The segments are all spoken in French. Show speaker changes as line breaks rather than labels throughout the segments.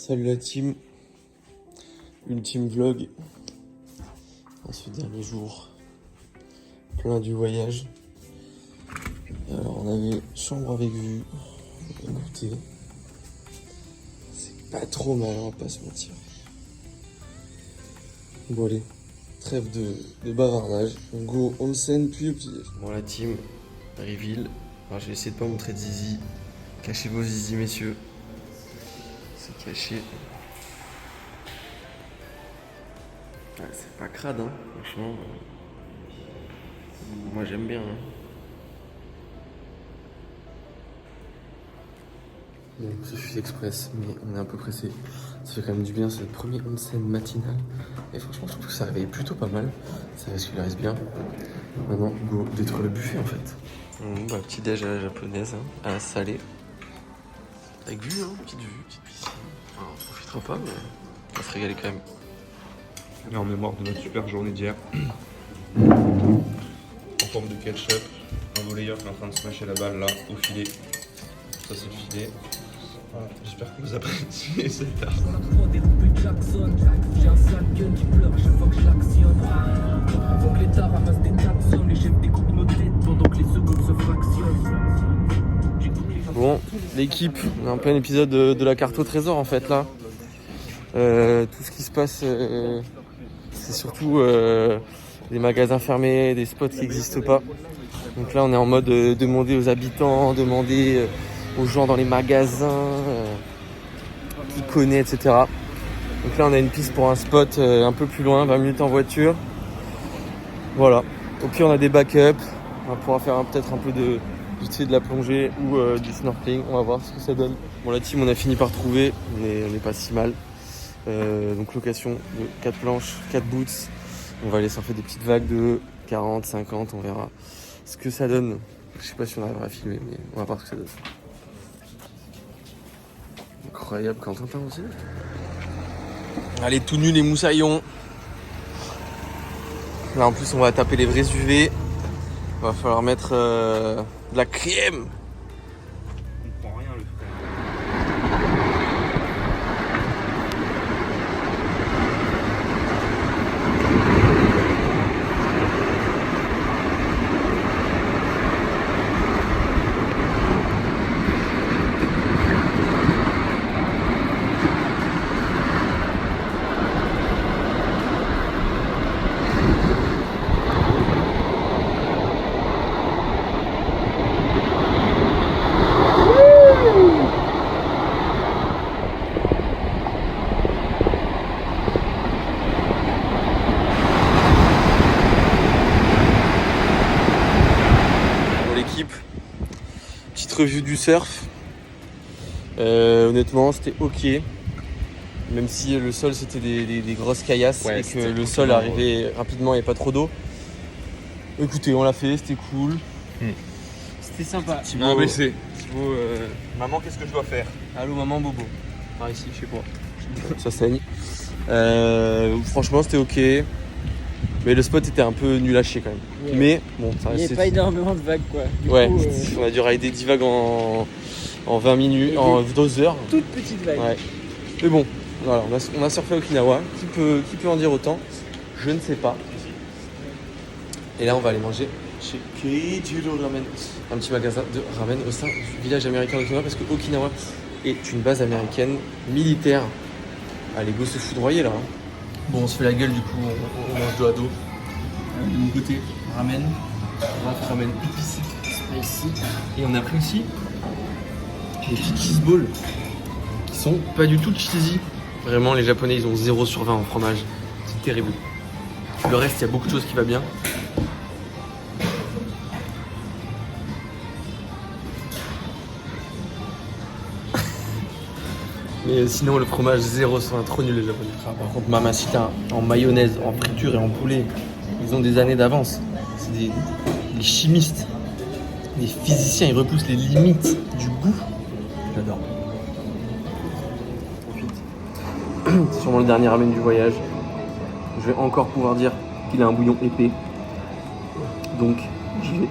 Salut la team, ultime vlog en ce dernier jour, plein du voyage. Alors on avait chambre avec vue, écoutez, c'est pas trop mal, on va pas se mentir. Bon allez, trêve de bavardage, on go onsen puis au petit-déj. Bon la team, reveal, alors je vais essayer de pas montrer de zizi, cachez vos zizi messieurs, c'est caché. Ouais, c'est pas crade, hein, franchement. Moi j'aime bien. Hein. Bon, ce fut express, mais on est un peu pressé. Ça fait quand même du bien, c'est le premier onsen matinal. Et franchement, je trouve que ça réveille plutôt pas mal. Ça reste bien. Maintenant, go détruire le buffet en fait. Bah, petit déj à la japonaise, hein, à la salée. Avec vue, hein, petite vue, petite piscine. Alors, on profitera pas, mais on va se régaler quand même.
Et en mémoire de notre super journée d'hier, en forme de ketchup, un volleyeur qui est en train de smasher la balle là, au filet. Ça c'est le filet. Voilà, j'espère que vous appréciez cette art.
J'ai un sale gun qui pleure à chaque fois que je l'actionne. Faut que l'État ramasse des taxons, les chefs découpent nos têtes pendant que les secondes se fractionnent.
Bon, l'équipe, on est en plein épisode de la carte au trésor en fait là. Tout ce qui se passe, c'est surtout des magasins fermés, des spots qui n'existent pas. Donc là on est en mode demander aux habitants, demander aux gens dans les magasins, qui connaissent, etc. Donc là on a une piste pour un spot un peu plus loin, 20 minutes en voiture. Voilà. Au pire on a des backups, on va pouvoir faire peut-être un peu de la plongée ou du snorkeling, on va voir ce que ça donne. Bon la team on a fini par trouver, on est pas si mal. Donc location de 4 planches, 4 boots. On va aller s'en faire des petites vagues de 40, 50, on verra ce que ça donne. Je sais pas si on arrivera à filmer, mais on va voir ce que ça donne. Incroyable Quentin aussi. Allez, tout nul les moussaillons. Là en plus on va taper les vrais UV. Va falloir mettre de la crème.
On comprend rien le frère.
Petite revue du surf. Honnêtement, c'était ok. Même si le sol c'était des grosses caillasses et que le sol arrivait rapidement et pas trop d'eau. Écoutez, on l'a fait, c'était cool. C'était sympa.
Non mais c'est. Maman, qu'est-ce que je dois faire?
Allô maman Bobo. Par ici, je sais pas. Ça saigne. Franchement, c'était ok. Mais le spot était un peu nul à chier quand même.
Ouais.
Mais bon, ça
Il n'y
restait.
avait pas énormément de vagues quoi. Du
Ouais,
coup,
on a dû rider 10 vagues en 20 minutes,
Et
en 2 heures.
toute petite vague.
Ouais. Mais bon, voilà, on a surfé à Okinawa. Qui peut en dire autant? Je ne sais pas. Et là, on va aller manger chez Keijiro Ramen, un petit magasin de ramen au sein du village américain d'Okinawa, parce que Okinawa est une base américaine militaire. Allez, go se foudroyer là. Hein. Bon, on se fait la gueule du coup, on mange dos à dos. De mon côté, ramen, ramen épicé, spicy. Et on a pris aussi des petits cheese balls qui sont pas du tout cheesy. Vraiment, les Japonais, ils ont 0 sur 20 en fromage. C'est terrible. Le reste, il y a beaucoup de choses qui va bien. Mais sinon, le fromage 0 sur 20, trop nul les Japonais. Par contre, Mamacita en mayonnaise, en friture et en poulet, ils ont des années d'avance. C'est des chimistes, des physiciens, ils repoussent les limites du goût. J'adore. Profite. C'est sûrement le dernier ramen du voyage. Je vais encore pouvoir dire qu'il a un bouillon épais. Donc, j'y vais.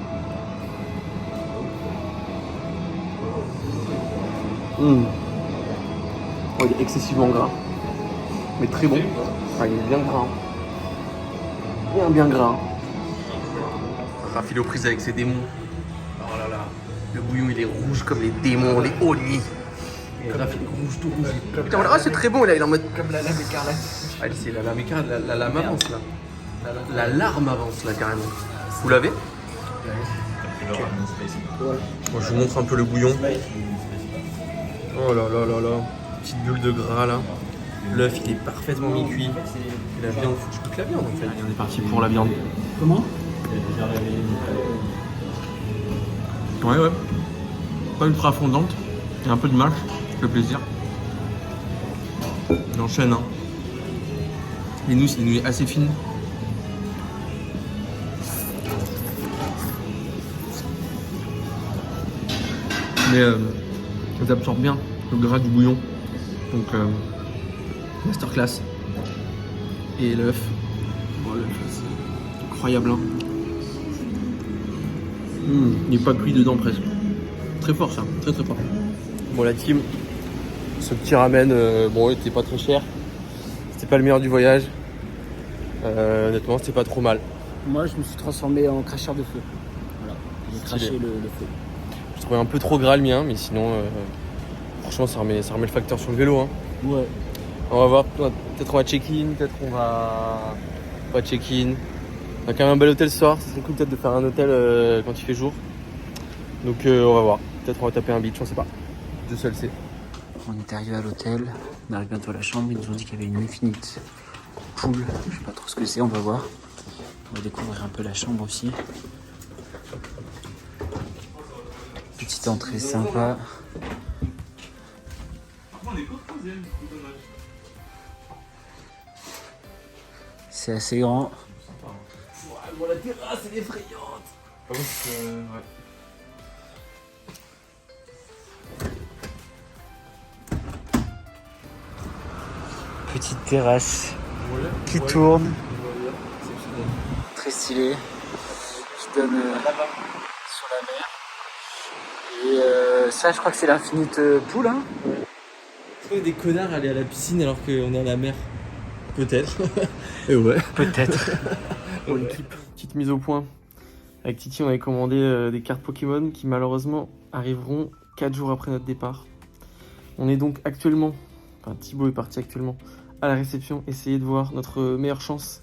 Oh, il est excessivement gras. Mais très bon. Ah, il est bien gras. Bien gras. Raphaël aux prises avec ses démons. Oh là là. Le bouillon il est rouge comme les démons, les Oni. Et Raphaël est rouge, tout rouge. Putain, voilà, c'est très bon, là, il est en mode. Comme la lame écarlate. Ah, c'est la lame écarlate, la lame avance là. La larme avance là carrément. Vous l'avez? Moi, je vous montre un peu le bouillon. Oh là là là là. Petite bulle de gras là. L'œuf il est parfaitement mi-cuit. Et la viande, faut que je goûte la viande en fait. Allez, on est parti pour la viande.
Comment?
Ouais. Pas ultra fondante. Il y a un peu de mâche. Ça fait plaisir. On enchaîne. Hein. Les nouilles, c'est des nouilles assez fines. Mais elles absorbent bien le gras du bouillon. Donc masterclass. Et l'œuf. Bon, l'œuf c'est incroyable. Hein. Il n'est pas cuit dedans presque. Très fort ça, très fort. Bon la team, ce petit ramen, bon il était pas très cher. C'était pas le meilleur du voyage. Honnêtement c'était pas trop mal.
Moi, je me suis transformé en cracheur de feu. Voilà, j'ai craché le feu.
Je trouvais un peu trop gras le mien, mais sinon, franchement, ça remet le facteur sur le vélo. Hein.
Ouais.
On va voir, peut-être on va check-in, peut-être on va pas check-in. On a quand même un bel hôtel ce soir, ça serait cool peut-être de faire un hôtel quand il fait jour. Donc on va voir, peut-être on va taper un beach, on sait pas. Dieu seul sait.
On est arrivé à l'hôtel, on arrive bientôt à la chambre, ils nous ont dit qu'il y avait une infinite pool. Je sais pas trop ce que c'est, on va voir. On va découvrir un peu la chambre aussi. Petite entrée sympa. C'est assez grand.
Bon, la terrasse elle est effrayante.
Petite terrasse qui tourne. Très stylé. Qui donne sur la mer. Et ça, je crois que c'est l'infinite pool. Hein.
Est-ce qu'on est des connards à aller à la piscine alors qu'on est à la mer? Peut-être. Et ouais.
Peut-être.
Pour l'équipe. Petite mise au point. Avec Titi, on avait commandé des cartes Pokémon qui malheureusement arriveront 4 jours après notre départ. On est donc actuellement, enfin Thibaut est parti actuellement à la réception, essayer de voir notre meilleure chance.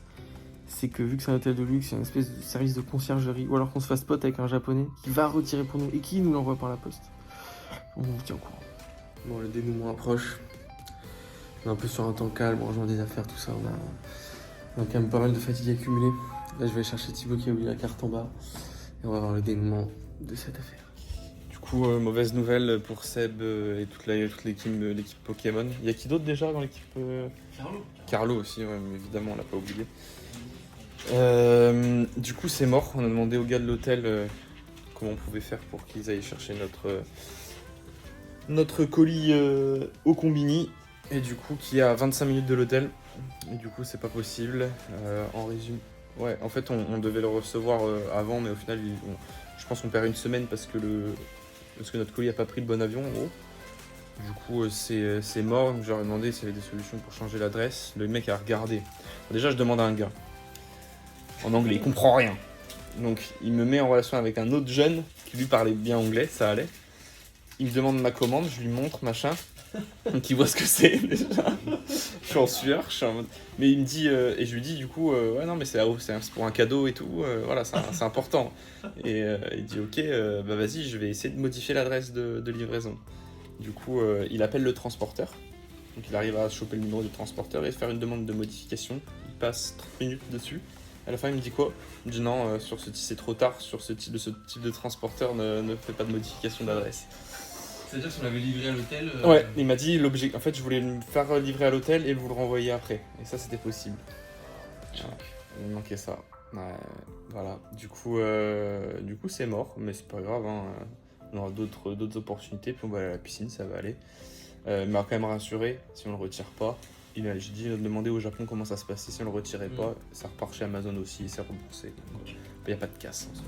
C'est que vu que c'est un hôtel de luxe, il y a une espèce de service de conciergerie, ou alors qu'on se fasse pote avec un japonais qui va retirer pour nous et qui nous l'envoie par la poste. On vous tient au courant. Bon, le dénouement approche. On est un peu sur un temps calme, on rejoint des affaires, tout ça. On a quand même pas mal de fatigue accumulée. Là, je vais chercher Thibaut qui a oublié la carte en bas. Et on va voir le dénouement de cette affaire. Du coup, mauvaise nouvelle pour Seb et toute l'équipe Pokémon. Il y a qui d'autre déjà dans l'équipe Carlo aussi, ouais, mais évidemment, on l'a pas oublié. Du coup, c'est mort. On a demandé aux gars de l'hôtel comment on pouvait faire pour qu'ils aillent chercher notre colis au Combini. Et du coup, qui est à 25 minutes de l'hôtel. Et du coup, c'est pas possible. En résumé, ouais, en fait, on devait le recevoir avant, mais au final, je pense qu'on perd une semaine parce que notre colis a pas pris le bon avion, en gros. Du coup, c'est mort. Donc, je leur ai demandé s'il y avait des solutions pour changer l'adresse. Le mec a regardé. Déjà, je demande à un gars. En anglais, il comprend rien. Donc, il me met en relation avec un autre jeune qui lui parlait bien anglais, ça allait. Il me demande ma commande, je lui montre, machin. Donc, il voit ce que c'est, déjà. Je suis en sueur, mais il me dit, et je lui dis, du coup, ouais, non, mais c'est pour un cadeau et tout, voilà, c'est important. Et il dit, ok, bah vas-y, je vais essayer de modifier l'adresse de livraison. Du coup, il appelle le transporteur. Donc, il arrive à choper le numéro du transporteur et faire une demande de modification. Il passe 30 minutes dessus. À la fin, il me dit quoi? Il me dit non, c'est trop tard, sur ce type de transporteur, ne fait pas de modification d'adresse.
C'est-à-dire si on l'avait livré à l'hôtel
Ouais, il m'a dit en fait je voulais me faire livrer à l'hôtel et vous le renvoyer après. Et ça c'était possible. Voilà. Il manquait ça. Ouais, voilà. Du coup c'est mort, mais c'est pas grave. Hein. On aura d'autres opportunités, puis on va aller à la piscine, ça va aller. Mais on va quand même rassurer, si on le retire pas. J'ai dit demander au Japon comment ça se passait. Si on le retirait pas, ça repart chez Amazon aussi, c'est remboursé. Il n'y a pas de casse en soi.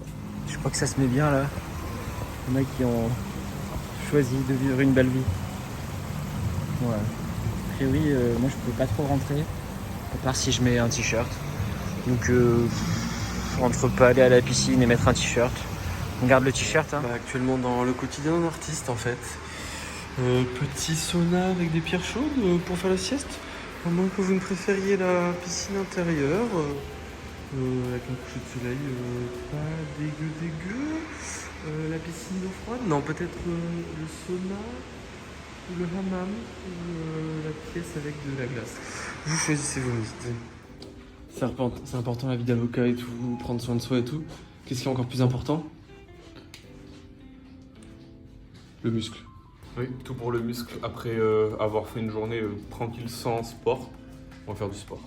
Je crois que ça se met bien là. Il y en a qui ont choisi de vivre une belle vie. Ouais. priori, moi je peux pas trop rentrer, à part si je mets un t-shirt. Donc entre pas aller à la piscine et mettre un t-shirt. On garde le t-shirt. Hein.
Bah, actuellement dans le quotidien d'un artiste en fait. Petit sauna avec des pierres chaudes pour faire la sieste. À moins que vous ne préfériez la piscine intérieure. Avec un coucher de soleil pas dégueu. La piscine d'eau froide. Non, peut-être le sauna, ou le hammam, ou la pièce avec de la glace. Vous choisissez, vous me dites. C'est important la vie d'avocat et tout, prendre soin de soi et tout. Qu'est-ce qui est encore plus important?
Le muscle. Oui, tout pour le muscle. Après avoir fait une journée tranquille sans sport, on va faire du sport.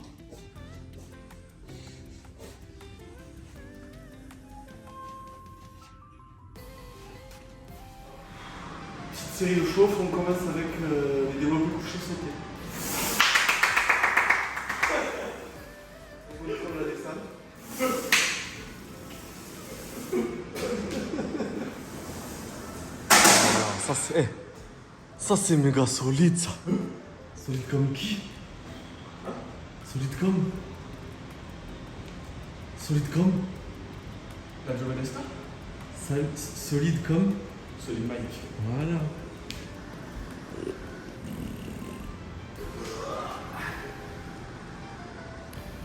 Petite série de chauffe, on commence avec les développés couchés sautés. On va prendre la descente. Ça c'est méga solide ça. Solide comme qui? Solide comme? Solide comme?
La Joe Nesta?
Solide comme?
Solide Mike.
Voilà.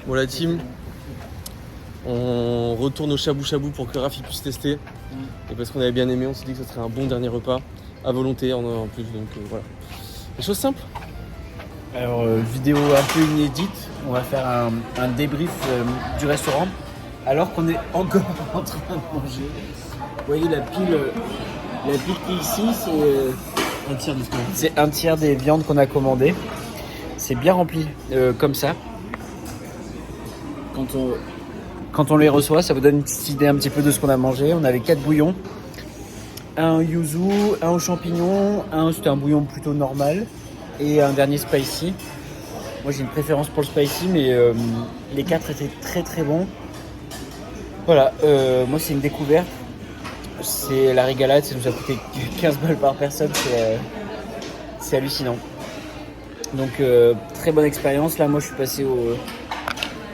Bon la team, on retourne au Shabu Shabu pour que Rafi puisse tester. Et parce qu'on avait bien aimé, on s'est dit que ce serait un bon dernier repas, à volonté en plus, donc voilà. Des choses simples.
Alors, vidéo un peu inédite, on va faire un débrief du restaurant alors qu'on est encore en train de manger. Vous voyez la pile qui est ici, c'est
Un tiers de ce qu'on a.
c'est un tiers des viandes qu'on a commandées. C'est bien rempli comme ça. Quand on les reçoit, ça vous donne une petite idée un petit peu de ce qu'on a mangé. On avait 4 bouillons. Un yuzu, un aux champignons, un c'était un bouillon plutôt normal et un dernier spicy. Moi j'ai une préférence pour le spicy mais les 4 étaient très très bons. Voilà, moi c'est une découverte. C'est la régalade, ça nous a coûté 15 balles par personne, c'est hallucinant. Donc très bonne expérience. Là moi je suis passé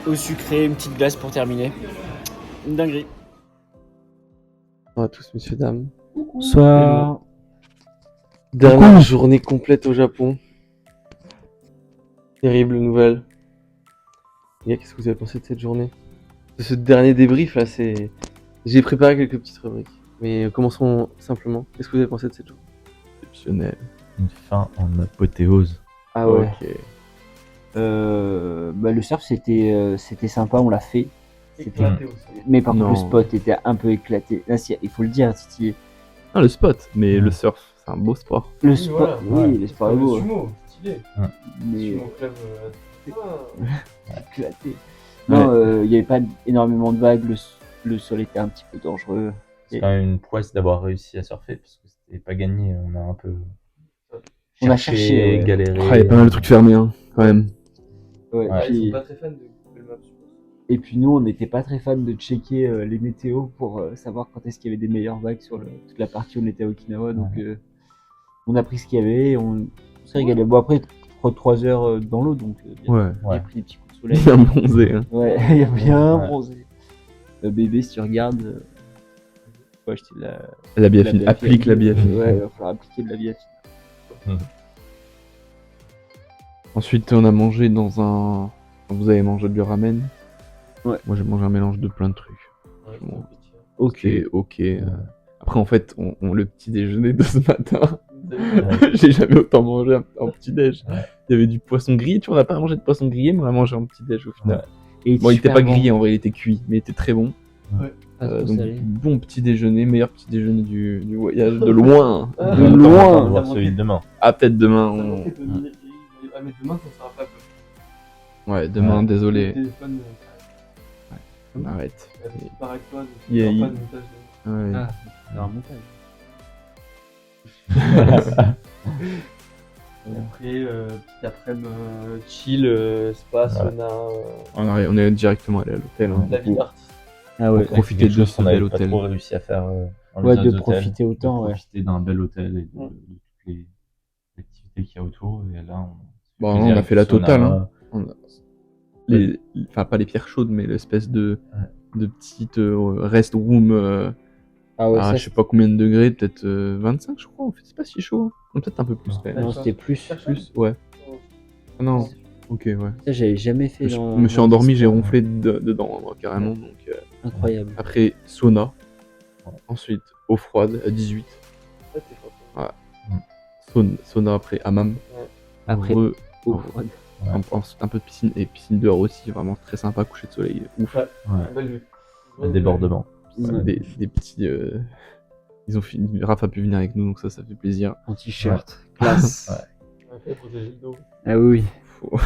au sucré, une petite glace pour terminer. Une dinguerie.
Bonjour à tous, messieurs, dames.
Bonsoir.
Dernière journée complète au Japon. Terrible nouvelle. Les gars, qu'est-ce que vous avez pensé de cette journée? De ce dernier débrief là, c'est. J'ai préparé quelques petites rubriques. Mais commençons simplement. Qu'est-ce que vous avez pensé de cette journée?
Exceptionnel. Une fin en apothéose.
Ah ouais.
Ok.
Le surf c'était sympa, on l'a fait.
Éclaté au sol.
Mais par contre
Non.
le spot était un peu éclaté. Là, il faut le dire, Titi.
Ah, le spot, mais le surf, c'est un beau sport.
Le
Oui,
spot,
voilà.
oui, le sport est beau.
sumo, stylé.
Mais
Sumo club.
éclaté. Non, il n'y avait pas énormément de vagues, le sol était un petit peu dangereux.
C'est quand même une prouesse d'avoir réussi à surfer parce que c'était pas gagné. On a un peu
On a cherché, ouais.
galéré.
Ah, il y a pas mal de trucs fermés, hein, quand même.
Ouais,
Ouais,
puis-
Ils sont pas très fans de Google Maps, je pense.
Et puis nous, on n'était pas très fans de checker les météos pour savoir quand est-ce qu'il y avait des meilleures vagues sur toute la partie où on était à Okinawa. Donc on a pris ce qu'il y avait et on s'est régalé. Bon après, 3 heures dans l'eau, donc
Ouais.
on a
Ouais.
pris des petits coups de soleil.
Bien bronzé, hein.
Ouais, il y a bien
Ouais.
bronzé. Bébé, si tu regardes, faut acheter de
La biafine. Applique la biafine.
Ouais, il va falloir appliquer de la biafine.
Ensuite, on a mangé dans un. Vous avez mangé du ramen.
Ouais.
Moi, j'ai mangé un mélange de plein de trucs.
Ouais,
Bon.
Ok.
Ok. Après, en fait, le petit déjeuner de ce matin, j'ai jamais autant mangé en petit déj.
Ouais.
Il y avait du poisson grillé. Tu vois, on n'a pas mangé de poisson grillé, mais on a mangé en petit déj au final.
Et
Bon, il était
super
pas
bon.
grillé en vrai, il était cuit, mais il était très bon.
Pas trop
Donc,
salé.
bon petit déjeuner, meilleur petit déjeuner du voyage, de loin.
De
On va
loin.
voir celui de demain.
Ah, peut-être demain.
Ah, mais demain, ça sera pas
Ouais, demain,
Ouais.
désolé.
téléphone,
On arrête.
par avec toi,
Il y a-
pas
il-
de montage de-
Ouais.
Ah, c'est un montage.
Et après, petit après-midi, chill, spa, sauna,
On est directement allé à l'hôtel. hein.
la vie d'artiste.
Ah ouais.
Pour profiter
Quelque
de
chose
ce
qu'on
bel
n'avait pas
hôtel.
trop réussi à faire dans
Ouais,
les
de
autres hôtels.
profiter autant,
de
ouais.
profiter d'un bel hôtel et de toutes les activités qu'il y a autour. Et là, on
Bon,
Je veux
on
dire,
a fait la
sauna,
totale. Hein. Enfin, pas les pierres chaudes, mais l'espèce de petite rest room.
Ah ouais,
Je sais pas combien de degrés, peut-être 25, je crois. En fait, c'est pas si chaud. Hein. Non, peut-être un peu plus. Ouais.
Non, c'était plus.
Plus, ouais. Ah non, ok, ouais.
Ça, j'avais jamais fait
Je
dans.
me suis
dans
endormi,
des
j'ai
sports.
ronflé dedans, moi, carrément. Donc,
Incroyable.
après, sauna. Ensuite, eau froide à 18. Ouais. Sauna après, hammam.
Après,
Heureux.
eau froide.
Un peu de piscine. Et piscine dehors aussi, vraiment très sympa, coucher de soleil. Ouf.
Belle vue.
Le débordement.
Ouais, des petits. Ils ont fini. Raph a pu venir avec nous, donc ça fait plaisir.
En t-shirt. Classe.
Après, protéger le dos.
Ah oui.
Faut-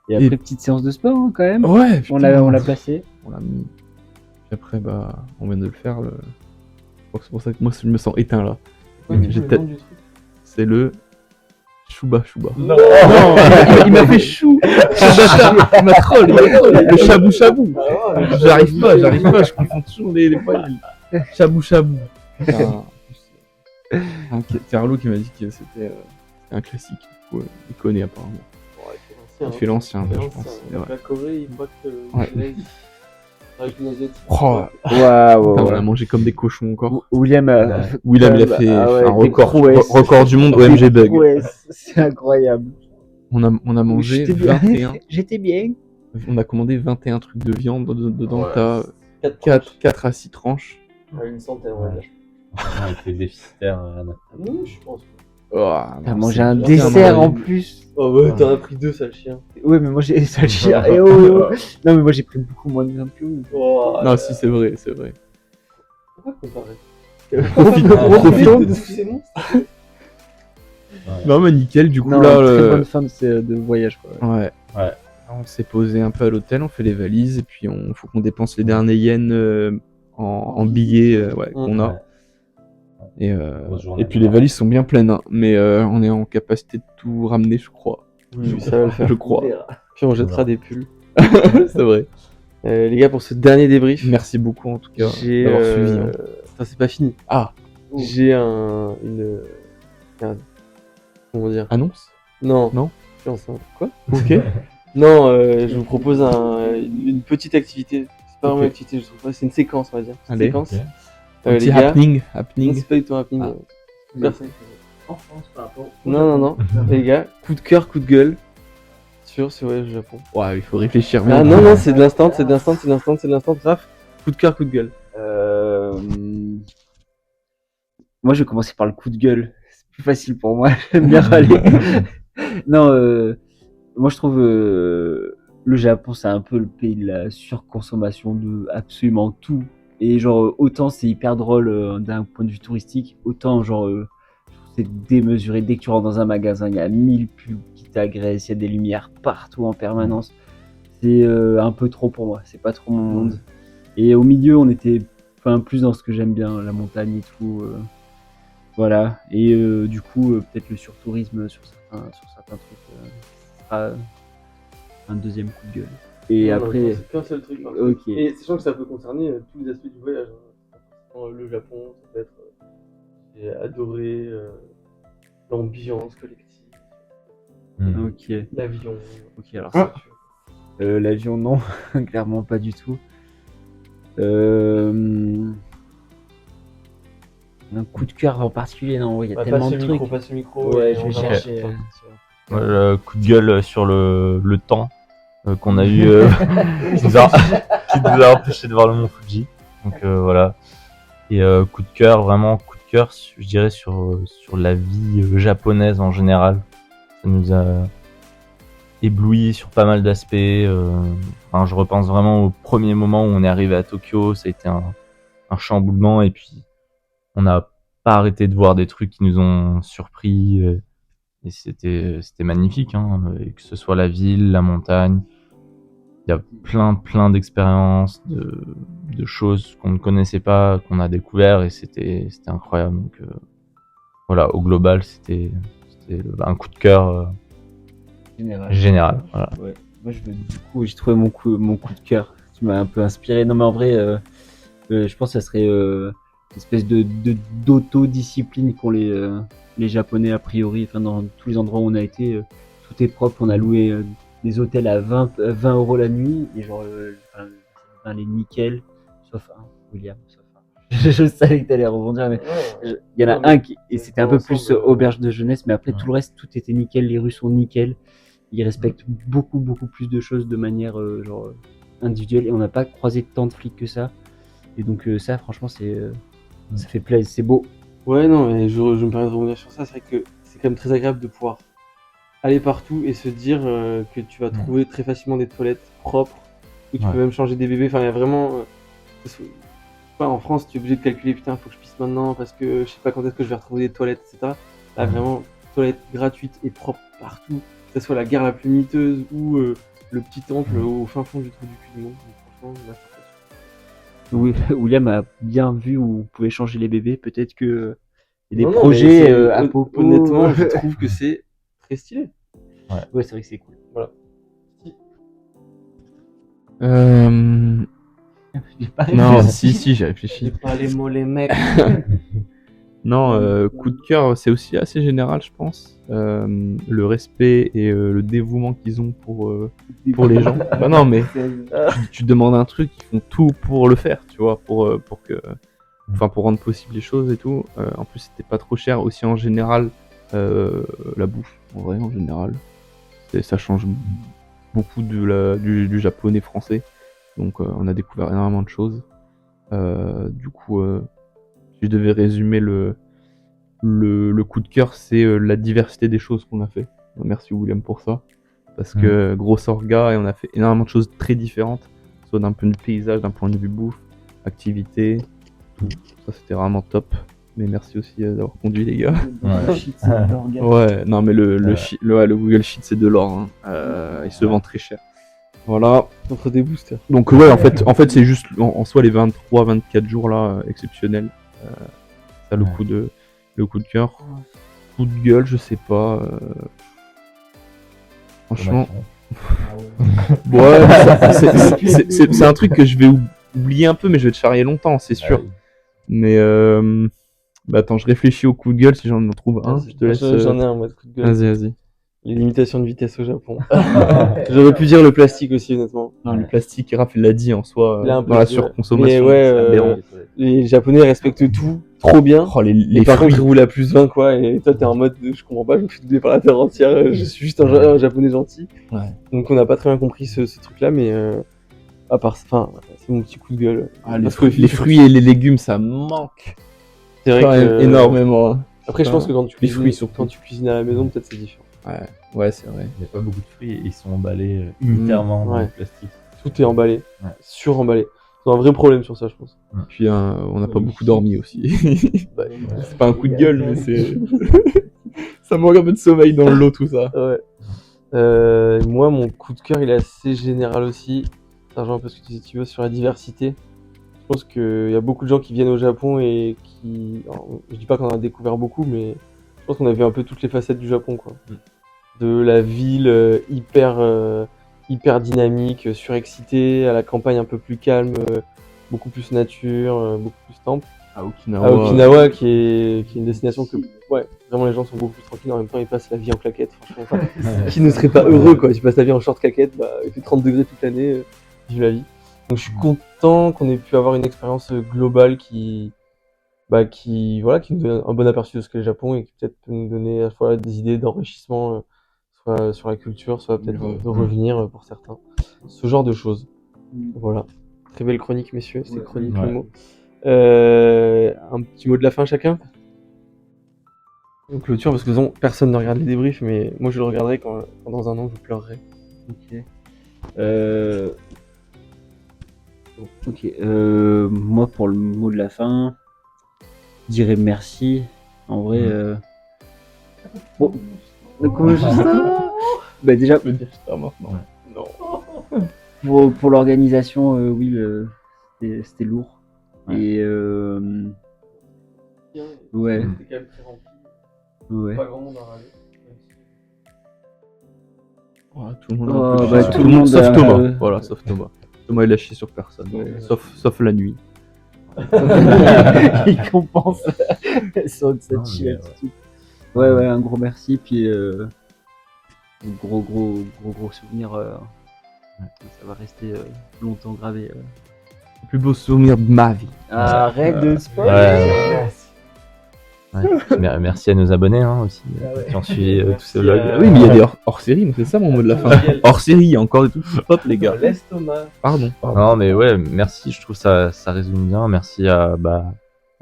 Et après, petite séance de sport hein, quand même.
Ouais,
On
putain.
l'a placé.
On l'a mis. Puis après, bah, on vient de le faire. Je crois que c'est pour ça que moi, je me sens éteint là. J'étais- C'est le Chouba Chouba.
Non.
Il m'a fait chou. Il m'a troll. Le chabou chabou. J'arrive pas. Je confonds toujours les poils. Chabou chabou. C'est Arlo qui m'a dit que c'était un classique. Du coup, il connaît apparemment. Il fait l'ancien, je pense. Ouais.
La Corée, il botte
Ouais.
avec une asiatique.
Oh,
Waouh.
putain, on a mangé comme des cochons encore.
William a.
William, il a fait
Ah ouais,
un
des
record,
prouesses.
record du monde OMG Bug.
Ouais, c'est incroyable.
On a mangé
J'étais bien.
21.
J'étais bien.
On a commandé 21 trucs de viande dedans.
Ouais,
T'as 4 à 6 tranches.
Une centaine, on va dire.
On était déficitaires.
Oui, je pense.
Oh,
T'as
non,
mangé
c'est
un
bien,
dessert
on a
en
eu-
plus.
Oh ouais, t'en as pris 2, sale chien.
Ouais, mais moi j'ai ça le chien. Eh oh, eh oh. Non, mais moi j'ai pris beaucoup moins de viande que vous.
Oh,
Non, si, c'est vrai.
pourquoi comparer
Profite.
de ces monstres.
Non, mais nickel, du coup,
Non,
là.
très bonne fin de voyage quoi.
Ouais.
Ouais.
On s'est posé un peu à l'hôtel, on fait les valises, et puis faut qu'on dépense les derniers yens en billets qu'on a.
Grosse journée.
Et puis les valises sont bien pleines, hein, mais on est en capacité de tout ramener, je crois.
Oui, ça va le faire.
Je crois.
Puis on jettera des pulls.
C'est vrai.
Les gars, pour ce dernier débrief,
Merci beaucoup en tout cas
j'ai.
d'avoir suivi. Hein.
Ça, c'est pas fini.
Ah,
J'ai comment dire
annonce.
Non.
Non.
Je suis enceinte. Quoi
Ok.
Non, je vous propose une petite activité. C'est pas vraiment une activité, je trouve pas. C'est une séquence, on va dire. Une
Allez.
séquence.
Ok.
Un petit
les gars.
happening.
Non, c'est pas du tout un happening.
Ah.
Personne.
En France par rapport.
Non. Les gars, coup de cœur, coup de gueule sur ce voyage au Japon.
Ouais, il faut réfléchir.
Ah
bien.
non, c'est de l'instant, Raph. Coup de cœur, coup de gueule.
Moi je vais commencer par le coup de gueule. C'est plus facile pour moi. J'aime bien râler. Non, moi je trouve le Japon c'est un peu le pays de la surconsommation de absolument tout. Et genre autant c'est hyper drôle d'un point de vue touristique, autant genre c'est démesuré. Dès que tu rentres dans un magasin, il y a 1000 pubs qui t'agressent, il y a des lumières partout en permanence. C'est un peu trop pour moi, c'est pas trop mon monde. Et au milieu, on était plus dans ce que j'aime bien, la montagne et tout. Voilà. Et du coup, peut-être le surtourisme sur certains trucs sera un deuxième coup de gueule. Et après,
C'est qu'un seul truc.
ok.
Et sachant que ça peut concerner tous les aspects du voyage. Le Japon, ça peut être. J'ai adoré l'ambiance collective,
Ok.
l'avion.
Ok, alors ça. L'avion, non, clairement pas du tout. Un coup de cœur en particulier, non, il y a tellement de trucs.
Passe le micro.
Ouais,
et
je
on
vais
verra.
chercher.
Le coup de gueule sur le temps qu'on a eu qui nous a empêché de voir le mont Fuji. Donc voilà. Et coup de cœur, vraiment coup de cœur, je dirais sur la vie japonaise en général. Ça nous a ébloui sur pas mal d'aspects. Je repense vraiment au premier moment où on est arrivé à Tokyo, ça a été un chamboulement et puis on n'a pas arrêté de voir des trucs qui nous ont surpris et c'était magnifique, hein, et que ce soit la ville, la montagne. Il y a plein d'expériences, de choses qu'on ne connaissait pas, qu'on a découvert et c'était incroyable. Donc voilà, au global, c'était un coup de cœur général. Voilà.
Ouais. Moi, du coup, j'ai trouvé mon coup de cœur. Tu m'as un peu inspiré. Non, mais en vrai, je pense que ça serait espèce d'autodiscipline qu'ont les Japonais a priori. Enfin, dans tous les endroits où on a été, tout est propre. On a loué des hôtels à 20 € la nuit et genre les nickel, sauf un, William, sauf un. Je savais que t'allais rebondir, mais il y en a un et c'était un peu plus auberge de jeunesse, mais après tout le reste, tout était nickel. Les rues sont nickel. Ils respectent beaucoup plus de choses de manière individuelle et on n'a pas croisé tant de flics que ça. Et donc ça, franchement, ça fait plaisir, c'est beau.
Ouais, non, mais je me permets de rebondir sur ça. C'est vrai que c'est quand même très agréable de pouvoir aller partout et se dire que tu vas trouver très facilement des toilettes propres, où tu peux même changer des bébés. Enfin, il y a vraiment... en France, tu es obligé de calculer, putain, faut que je pisse maintenant parce que je sais pas quand est-ce que je vais retrouver des toilettes, etc. Là, vraiment, toilettes gratuites et propres partout, que ce soit la gare la plus miteuse ou le petit temple au fin fond du trou du cul du monde. Donc, franchement,
Oui, William a bien vu où on pouvait changer les bébés. Peut-être que il y a des projets à Popo.
Honnêtement, je trouve que c'est très stylé.
Ouais, c'est vrai que c'est cool.
Voilà.
Non, si, j'ai réfléchi.
Pas les mots, les mecs.
Non, coup de cœur, c'est aussi assez général, je pense. Le respect et le dévouement qu'ils ont pour les gens. Bah non, mais tu demandes un truc, ils font tout pour le faire, tu vois, pour rendre possible les choses et tout. En plus, c'était pas trop cher. Aussi en général, la bouffe, en vrai, en général, ça change beaucoup du japonais français. Donc, on a découvert énormément de choses. Du coup, si je devais résumer le coup de cœur, c'est la diversité des choses qu'on a fait. Merci William pour ça. Parce que grosse orga et on a fait énormément de choses très différentes, soit d'un point de vue paysage, d'un point de vue bouffe, activité, tout. Ça c'était vraiment top. Mais merci aussi d'avoir conduit les gars. Ouais, non mais le Google Sheet c'est de l'or. Hein. Il se vend très cher. Voilà.
Entre des boosters.
Donc ouais, en fait c'est juste en soi les 23-24 jours là exceptionnels. Ça le coup de cœur. Coup de gueule, je sais pas. Franchement. Ouais, c'est un truc que je vais oublier un peu, mais je vais te charrier longtemps, c'est sûr. Mais attends, je réfléchis au coup de gueule si j'en trouve un. Je te laisse.
J'en ai un moi de coup de gueule.
Vas-y.
Les limitations de vitesse au Japon. J'aurais pu dire le plastique aussi, honnêtement.
Non, le plastique, Raph, il l'a dit en soi,
dans
la surconsommation.
Mais ouais, les Japonais respectent tout trop bien.
Oh, les
par
fruits.
contre, ils roulent à plus 20, quoi. Et toi, t'es en mode, je comprends pas, je me suis doublé par la terre entière. Je suis juste un Japonais gentil.
Ouais.
Donc, on n'a pas très bien compris ce truc-là, mais à part, enfin, c'est mon petit coup de gueule.
Les fruits et les légumes, ça manque.
C'est vrai que
énormément.
Après, je pense que quand tu
les fruits surtout.
quand tu cuisines à la maison, peut-être c'est différent.
Ouais, c'est vrai.
Il n'y a pas beaucoup de fruits et ils sont emballés unitairement dans le plastique.
Tout est emballé, suremballé. C'est un vrai problème sur ça, je pense.
Puis on n'a pas beaucoup dormi aussi. C'est pas un coup de gueule, mais c'est. Ça manque un peu de sommeil dans le lot, tout ça.
Ouais. Moi, mon coup de cœur, il est assez général aussi. Ça rejoint un peu ce que tu disais, tu veux, sur la diversité. Je pense qu'il y a beaucoup de gens qui viennent au Japon et qui. Alors, je dis pas qu'on en a découvert beaucoup, mais je pense qu'on a vu un peu toutes les facettes du Japon, quoi. De la ville hyper dynamique, surexcitée, à la campagne un peu plus calme, beaucoup plus nature, beaucoup plus temple.
À Okinawa.
À Okinawa, qui est une destination que, vraiment les gens sont beaucoup plus tranquilles, en même temps ils passent la vie en claquette, franchement. Qui ne serait pas heureux, quoi. Tu passes la vie en short claquette, il fait 30 degrés toute l'année, vive la vie. Donc je suis content qu'on ait pu avoir une expérience globale qui nous donne un bon aperçu de ce qu'est le Japon et qui peut-être peut nous donner à la fois des idées d'enrichissement, soit sur la culture, soit peut-être de revenir pour certains. Ce genre de choses. Voilà. Très belle chronique, messieurs. C'est chronique le mot. Un petit mot de la fin chacun. Donc clôture, parce que sinon, personne ne regarde les débriefs, mais moi je le regarderai quand dans un an je pleurerai.
Moi pour le mot de la fin, je dirais merci. En vrai, bon, comment je dis ça? Bah déjà,
Je peux dire ça maintenant.
Non. Pour l'organisation, oui, c'était lourd. Et ouais.
C'était quand même très rempli.
Ouais.
Pas grand monde à râler.
Tout le monde.
Tout le monde
sauf Thomas. Voilà, sauf Thomas. Thomas il a chié sur personne. Sauf la nuit.
Il compense sur cette
Non, mais,
chier attitude. Ouais, un gros merci. Puis, gros souvenir. Ça va rester longtemps gravé.
Le plus beau souvenir de ma vie.
Arrête de spoil.
Ouais. Merci à nos abonnés aussi, qui ont suivi tous ces vlogs.
Ah oui, mais il y a des hors-série, c'est ça mon mot de la fin. Hors-série, il y a encore des trucs pop, les gars.
L'estomac.
Pardon.
Non, mais ouais, merci, je trouve ça résume bien. Merci à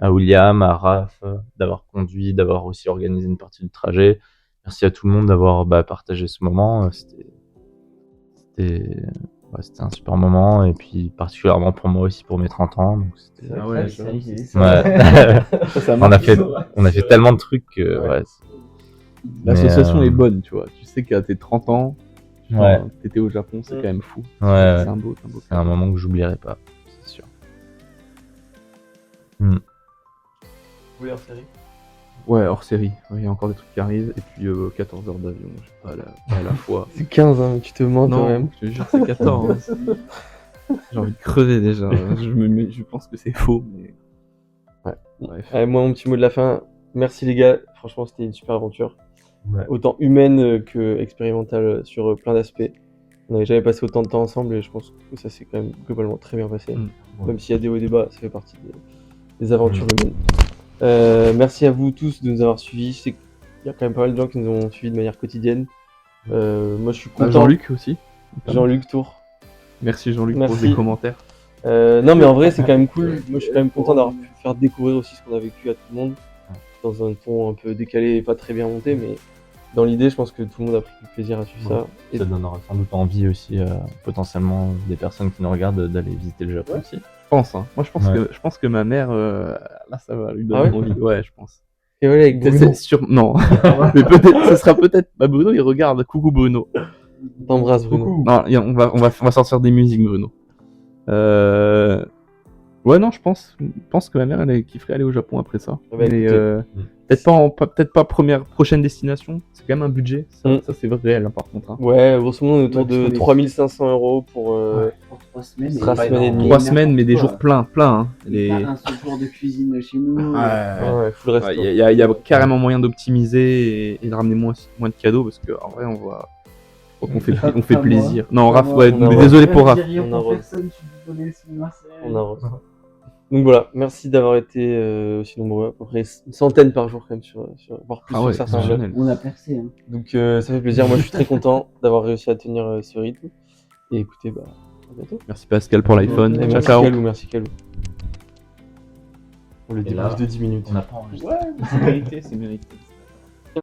William, à Raph, d'avoir conduit, d'avoir aussi organisé une partie du trajet. Merci à tout le monde d'avoir partagé ce moment. C'était un super moment, et puis particulièrement pour moi aussi pour mes 30 ans. Donc c'était...
Ah ouais,
Ouais. on a fait tellement de trucs que ouais.
L'association
Mais,
est bonne, tu vois. Tu sais qu'à tes 30 ans,
Ouais.
t'étais au Japon, c'est quand même fou.
Ouais,
C'est un beau.
c'est un moment que j'oublierai pas, c'est sûr.
Vous voulez en série?
Ouais, hors série. Il y a encore des trucs qui arrivent. Et puis 14 heures d'avion, je sais pas, à la fois.
C'est 15, hein, tu te mens
Non,
quand même.
je te jure, c'est 14. J'ai envie de crever déjà. Je pense que c'est faux, mais. Ouais, bref.
Allez, moi, mon petit mot de la fin. Merci les gars, franchement, c'était une super aventure.
Ouais.
Autant humaine que expérimentale sur plein d'aspects. On n'avait jamais passé autant de temps ensemble et je pense que ça s'est quand même globalement très bien passé. Même s'il y a des hauts et des bas, ça fait partie des aventures humaines. Merci à vous tous de nous avoir suivis. Je sais qu'il y a quand même pas mal de gens qui nous ont suivis de manière quotidienne. Moi, je suis content.
Jean-Luc aussi.
Jean-Luc Tour.
Merci Jean-Luc pour
Merci.
les commentaires.
Non, mais en vrai, c'est quand même cool. Moi, je suis quand même content d'avoir pu faire découvrir aussi ce qu'on a vécu à tout le monde. Dans un ton un peu décalé et pas très bien monté, mais dans l'idée, je pense que tout le monde a pris du plaisir à suivre ça. Et
Ça donnera sans doute envie aussi potentiellement des personnes qui nous regardent d'aller visiter le Japon aussi.
Je pense, hein. Moi,
Ouais.
je pense que ma mère, là, ça va lui
Ah
donner
ouais
envie. Ouais, je pense.
et voilà, avec Bruno.
C'est sûr, non. Mais peut-être, ce sera peut-être. Bruno, il regarde. Coucou Bruno.
T'embrasses Bruno.
Non, on va sortir des musiques, Bruno. Ouais, non, je pense que ma mère, elle kifferait aller au Japon après ça.
Ah bah,
Mais,
écoutez.
peut-être pas prochaine destination. C'est quand même un budget. Ça c'est réel, hein, par contre. Hein.
Ouais, grosso modo, on est autour
Ouais,
de
parce qu'on est-
3500 € pour.
Pour 3 semaines.
Ce sera
et-
semaine et demie.
3 semaines, mais des jours pleins. Hein.
Et pas un seul jour de cuisine chez nous.
Ouais, full resto.
Il y a carrément moyen d'optimiser et de ramener moins de cadeaux parce qu'en vrai, on fait
Pas
plaisir.
moi.
Non,
Pas
Raph,
moi.
ouais,
On a-
mais désolé pour Raph.
Rien
On
pour
a-
personne, je suis désolé, c'est Marseille.
On a reçu. Donc voilà, merci d'avoir été aussi nombreux, à peu près une centaine par jour quand même, voire plus
Ah
sur
ouais,
certains jeux.
exceptionnel.
On a percé. Hein.
Donc ça fait plaisir, moi je suis très content d'avoir réussi à tenir ce rythme. Et écoutez, à bientôt.
Merci Pascal pour l'iPhone.
Et
Ciao,
merci
ciao.
Calou, merci Calou. Pour le
Et
débrief
là,
de 10 minutes.
On n'a pas enregistré.
C'est mérité, c'est mérité.